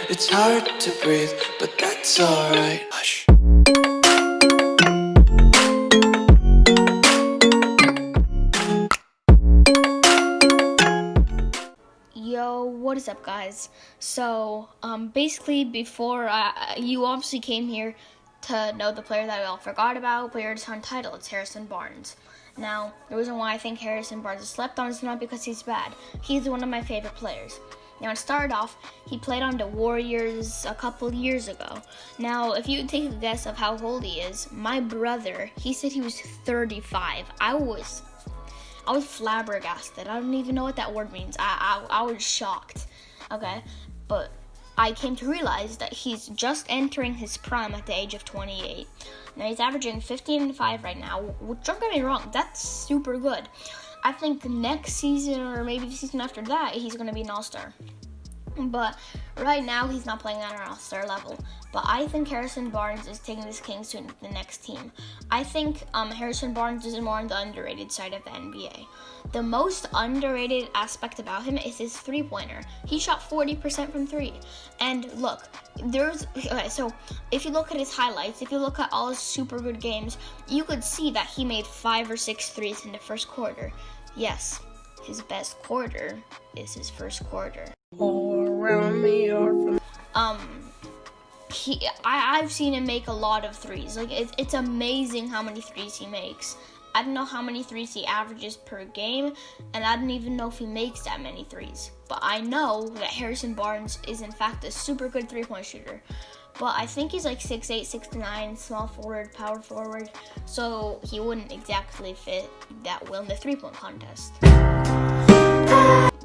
It's hard to breathe, but that's alright. Hush. Yo, what is up, guys? So, basically, before you obviously came here to know the player that we all forgot about, but you're just on title. It's Harrison Barnes. Now, the reason why I think Harrison Barnes is slept on is not because he's bad. He's one of my favorite players. Now, it started off, he played on the Warriors a couple years ago. Now, if you take a guess of how old he is, my brother, he said he was 35. I was flabbergasted. I don't even know what that word means. I was shocked. Okay, but I came to realize that he's just entering his prime at the age of 28. Now he's averaging 15 and 5 right now. Don't get me wrong, that's super good. I think next season or maybe the season after that, he's going to be an all-star. But right now, he's not playing at an all-star level. But I think Harrison Barnes is taking this Kings to the next team. I think Harrison Barnes is more on the underrated side of the NBA. The most underrated aspect about him is his three-pointer. He shot 40% from three. And look, so if you look at his highlights, if you look at all his super good games, you could see that he made 5 or 6 threes in the first quarter. Yes, his best quarter is his first quarter. I've seen him make a lot of threes. Like it's amazing how many threes he makes. I don't know how many threes he averages per game, and I don't even know if he makes that many threes. But I know that Harrison Barnes is in fact a super good three-point shooter. But I think he's like 6'8", 6'9", small forward, power forward, so he wouldn't exactly fit that well in the three-point contest.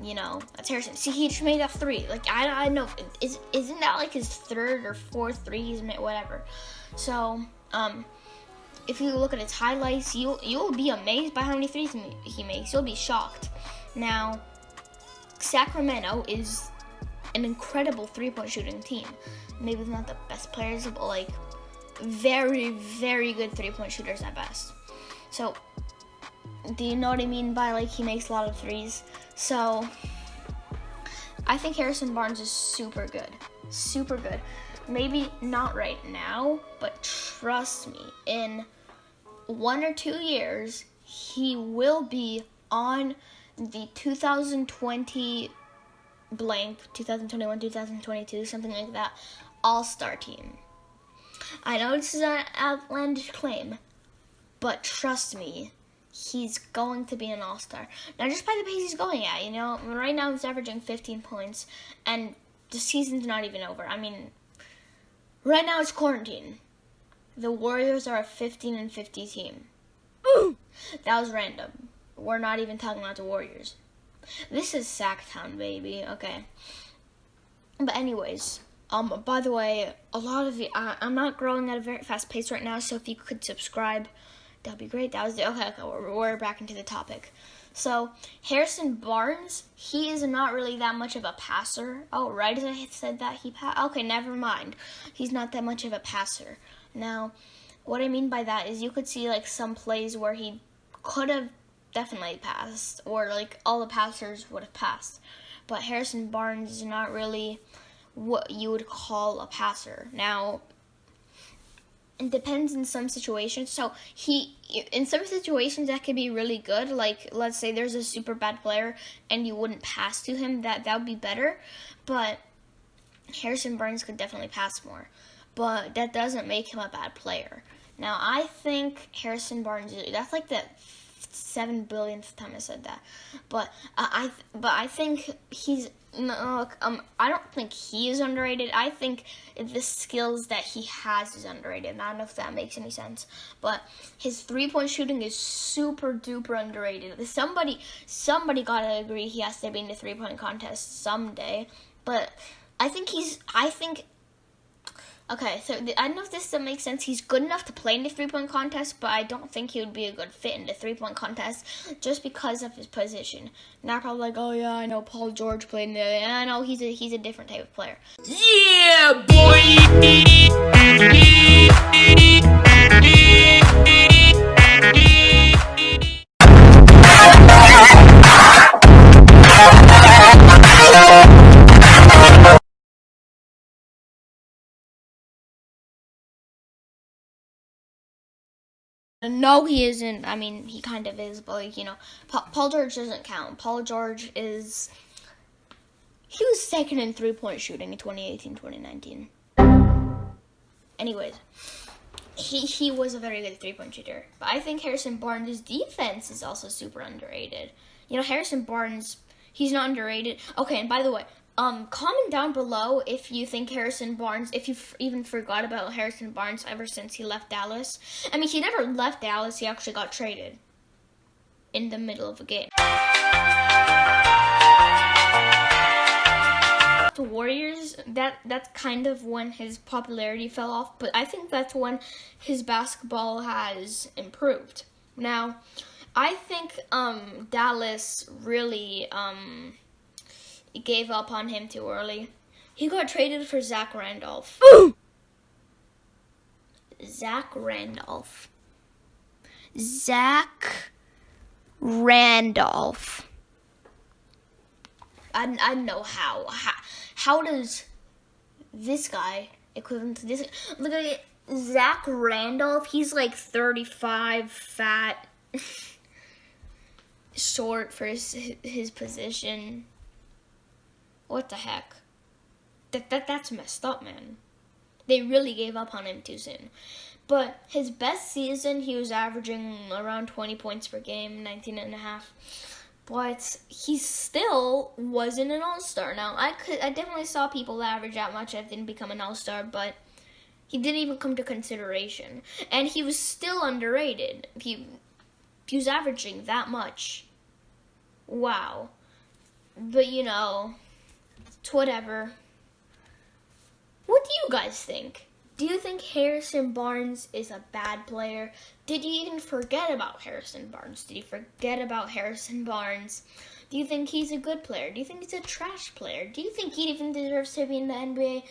You know, that's Harrison. See, he just made a 3. Like, I know, isn't that like his 3rd or 4th 3 he's made, whatever. So, if you look at his highlights, you'll be amazed by how many threes he makes. You'll be shocked. Now, Sacramento is an incredible three-point shooting team. Maybe not the best players, but like very, very good three-point shooters at best. So, do you know what I mean by like he makes a lot of threes? So, I think Harrison Barnes is super good. Super good. Maybe not right now, but trust me, in 1 or 2 years, he will be on the 2020 blank, 2021, 2022, something like that, all-star team. I know this is an outlandish claim, but trust me, he's going to be an all-star. Now, just by the pace he's going at, you know, right now he's averaging 15 points, and the season's not even over. I mean, right now it's quarantine. The Warriors are a 15-50 team. Ooh. That was random. We're not even talking about the Warriors. This is Sacktown, baby. Okay. But anyways, by the way, a lot of you, I'm not growing at a very fast pace right now, so if you could subscribe, that'd be great. Okay, we're back into the topic. So, Harrison Barnes, he is not really that much of a passer. Oh, right as I said that, okay, never mind. He's not that much of a passer. Now, what I mean by that is you could see, like, some plays where he could have definitely passed, or, like, all the passers would have passed. But Harrison Barnes is not really what you would call a passer. Now, it depends in some situations. So in some situations that could be really good. Like, let's say there's a super bad player and you wouldn't pass to him. That would be better. But Harrison Barnes could definitely pass more. But that doesn't make him a bad player. Now, I think Harrison Barnes, that's like the 7 billionth time I said that. But I think he's I don't think he is underrated. I think the skills that he has is underrated. And I don't know if that makes any sense. But his three-point shooting is super duper underrated. Somebody gotta agree he has to be in the three-point contest someday. But okay, so I don't know if this makes sense. He's good enough to play in the three-point contest, but I don't think he would be a good fit in the three-point contest just because of his position. Now probably like, oh yeah, I know Paul George played in there. And I know he's a different type of player. Yeah, boy! No, he isn't. I mean, he kind of is, but like, Paul George doesn't count. Paul George he was second in 3-point shooting in 2018-2019. Anyways, he was a very good 3-point shooter. But I think Harrison Barnes' defense is also super underrated. Harrison Barnes, he's not underrated. Okay, and by the way, comment down below if you think Harrison Barnes, if you even forgot about Harrison Barnes ever since he left Dallas. I mean, he never left Dallas. He actually got traded in the middle of a game. The Warriors, that's kind of when his popularity fell off, but I think that's when his basketball has improved. Now, I think Dallas really gave up on him too early. He got traded for Zach Randolph. Zach Randolph. I don't know how. How does this guy equivalent to this? Look at it. Zach Randolph. He's like 35, fat, short for his position. What the heck? That's messed up, man. They really gave up on him too soon. But his best season, he was averaging around 20 points per game, 19.5. But he still wasn't an all-star. Now, I definitely saw people average that much that didn't become an all-star, but he didn't even come to consideration. And he was still underrated. He was averaging that much. Wow. But, it's whatever. What do you guys think? Do you think Harrison Barnes is a bad player? Did you even forget about Harrison Barnes? Did you forget about Harrison Barnes? Do you think he's a good player? Do you think he's a trash player? Do you think he even deserves to be in the NBA?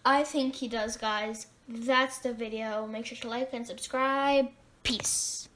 I think he does, guys. That's the video. Make sure to like and subscribe. Peace.